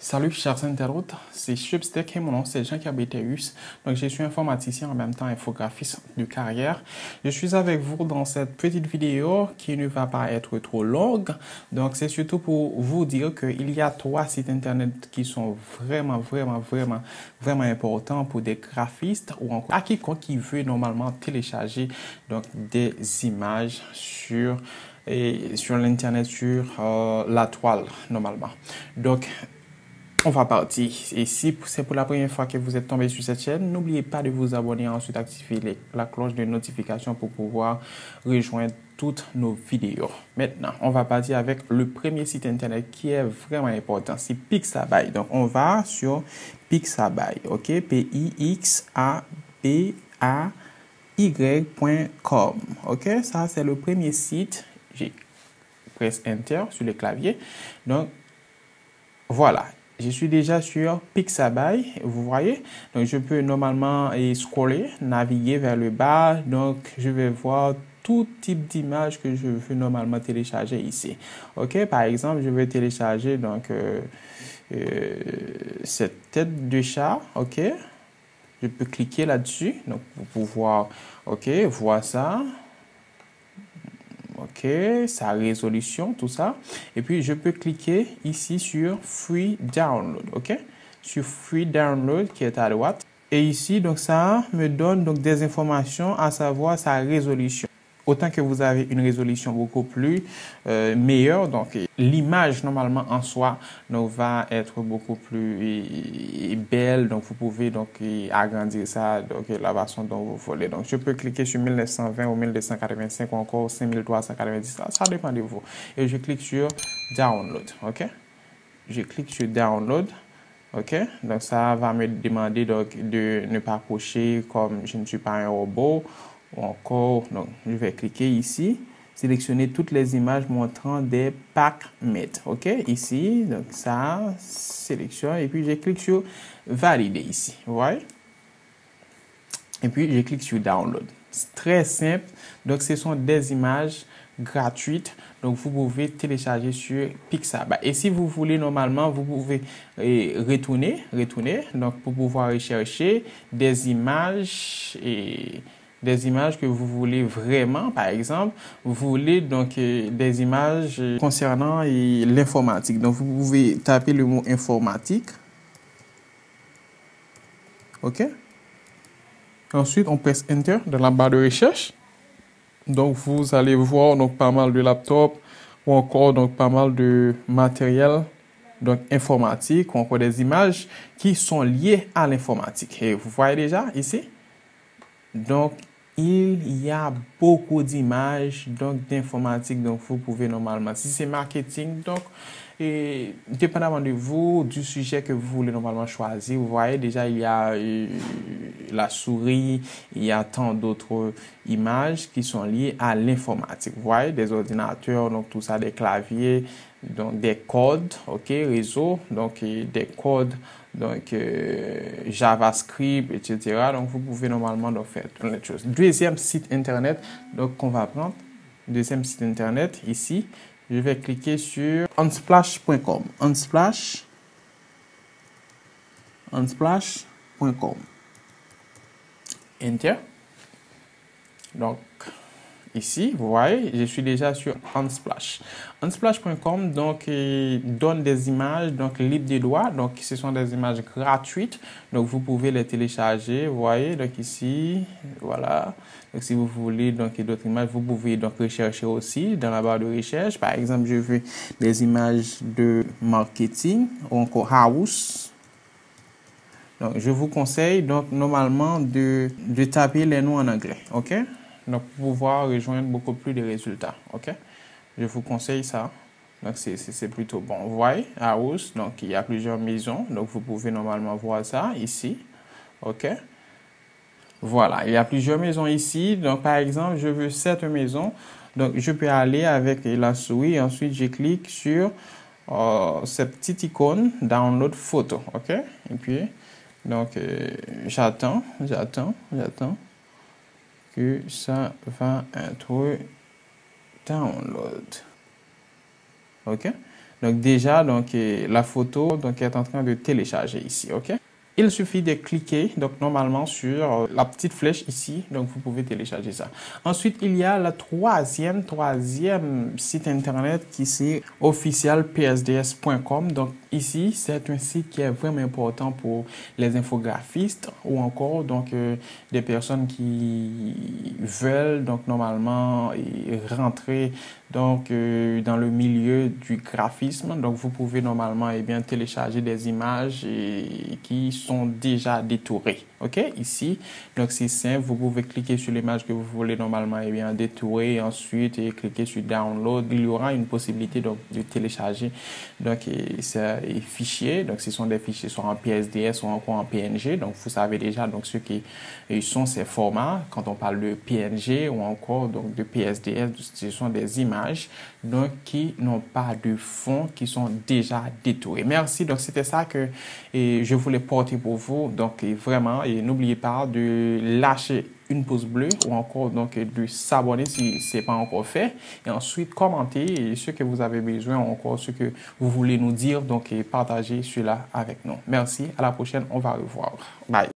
Salut chers internautes, c'est Chipstick et mon nom c'est Jean-Pierre Béthéus. Donc je suis informaticien en même temps infographiste de carrière. Je suis avec vous dans cette petite vidéo qui ne va pas être trop longue. Donc c'est surtout pour vous dire qu'il y a 3 sites internet qui sont vraiment importants pour des graphistes ou encore à quiconque qui veut normalement télécharger donc des images sur l'internet, sur la toile normalement. Donc on va partir. Et si c'est pour la première fois que vous êtes tombé sur cette chaîne, n'oubliez pas de vous abonner et ensuite activer la cloche de notification pour pouvoir rejoindre toutes nos vidéos. Maintenant, on va partir avec le premier site internet qui est vraiment important. C'est Pixabay. Donc, on va sur Pixabay. OK? Pixabay.com. OK? Ça, c'est le premier site. J'ai presse Enter sur le clavier. Donc, voilà. Je suis déjà sur Pixabay, vous voyez. Donc, je peux normalement scroller, naviguer vers le bas. Donc, je vais voir tout type d'image que je veux normalement télécharger ici. OK, par exemple, je vais télécharger donc cette tête de chat. OK, je peux cliquer là-dessus donc pour pouvoir, OK, voir ça. OK, sa résolution, tout ça. Et puis, je peux cliquer ici sur Free Download. OK, sur Free Download qui est à droite. Et ici, donc ça me donne donc des informations, à savoir sa résolution. Autant que vous avez une résolution beaucoup plus meilleure, donc l'image normalement en soi donc, va être beaucoup plus belle. Donc vous pouvez donc agrandir ça donc la façon dont vous voulez. Donc je peux cliquer sur 1920 ou 1285 ou encore 5390. Ça dépend de vous. Et je clique sur Download. OK? Je clique sur Download. OK? Donc ça va me demander donc, de ne pas cocher comme je ne suis pas un robot. Ou encore, donc, je vais cliquer ici, sélectionner toutes les images montrant des paramètres. OK? Ici, donc ça, sélectionne et puis je clique sur valider ici. Vous voyez? Et puis je clique sur download. C'est très simple. Donc, ce sont des images gratuites. Donc, vous pouvez télécharger sur Pixabay. Et si vous voulez, normalement, vous pouvez retourner, donc pour pouvoir rechercher des images que vous voulez vraiment. Par exemple, vous voulez donc des images concernant l'informatique. Donc, vous pouvez taper le mot informatique. OK? Ensuite, on presse Enter dans la barre de recherche. Donc, vous allez voir donc, pas mal de laptops ou encore donc, pas mal de matériel donc, informatique ou encore des images qui sont liées à l'informatique. Et vous voyez déjà ici? Donc, il y a beaucoup d'images donc d'informatique. Donc, vous pouvez normalement, si c'est marketing, donc, et dépendamment de vous, du sujet que vous voulez normalement choisir, vous voyez déjà, il y a la souris, il y a tant d'autres images qui sont liées à l'informatique. Vous voyez, des ordinateurs, donc tout ça, des claviers, donc des codes, OK, réseau, donc des codes, donc JavaScript, etc. Donc, vous pouvez normalement donc, faire plein de choses. Deuxième site internet, donc qu'on va prendre. Deuxième site internet, ici, je vais cliquer sur unsplash.com. Unsplash.com. Enter. Donc, ici, vous voyez, je suis déjà sur Unsplash. Unsplash.com donc donne des images donc libres de droit. Donc, ce sont des images gratuites. Donc, vous pouvez les télécharger. Vous voyez, donc ici, voilà. Donc, si vous voulez donc d'autres images, vous pouvez donc rechercher aussi dans la barre de recherche. Par exemple, je veux des images de marketing ou encore house. Donc, je vous conseille donc normalement de taper les noms en anglais. OK? Donc, pour pouvoir rejoindre beaucoup plus de résultats. OK? Je vous conseille ça. Donc, c'est plutôt bon. Vous voyez, house, donc il y a plusieurs maisons. Donc, vous pouvez normalement voir ça ici. OK? Voilà, il y a plusieurs maisons ici. Donc, par exemple, je veux cette maison. Donc, je peux aller avec la souris. Ensuite, je clique sur cette petite icône Download photo. OK? Et puis, donc, j'attends que ça va être download. OK? Donc déjà, donc la photo donc est en train de télécharger ici, ok? Il suffit de cliquer donc normalement sur la petite flèche ici, donc vous pouvez télécharger ça. Ensuite, il y a le troisième site internet qui c'est officialpsds.com. Donc ici, c'est un site qui est vraiment important pour les infographistes ou encore donc des personnes qui veulent donc normalement rentrer donc dans le milieu du graphisme. Donc vous pouvez normalement télécharger des images qui sont déjà détourées. Ok, ici, donc c'est simple, vous pouvez cliquer sur l'image que vous voulez normalement détourer, ensuite cliquer sur download. Il y aura une possibilité donc de télécharger donc ces fichiers. Donc ce sont des fichiers soit en PSDS ou encore en PNG. Donc vous savez déjà donc ce qui sont ces formats. Quand on parle de PNG ou encore donc de PSDS, ce sont des images donc qui n'ont pas de fond, qui sont déjà détourées. Merci. Donc c'était ça que je voulais porter pour vous. Donc vraiment, et n'oubliez pas de lâcher une pouce bleu ou encore donc de s'abonner si ce n'est pas encore fait, et ensuite commenter ce que vous avez besoin ou encore ce que vous voulez nous dire, donc partagez cela avec nous. Merci, à la prochaine, on va revoir. Bye.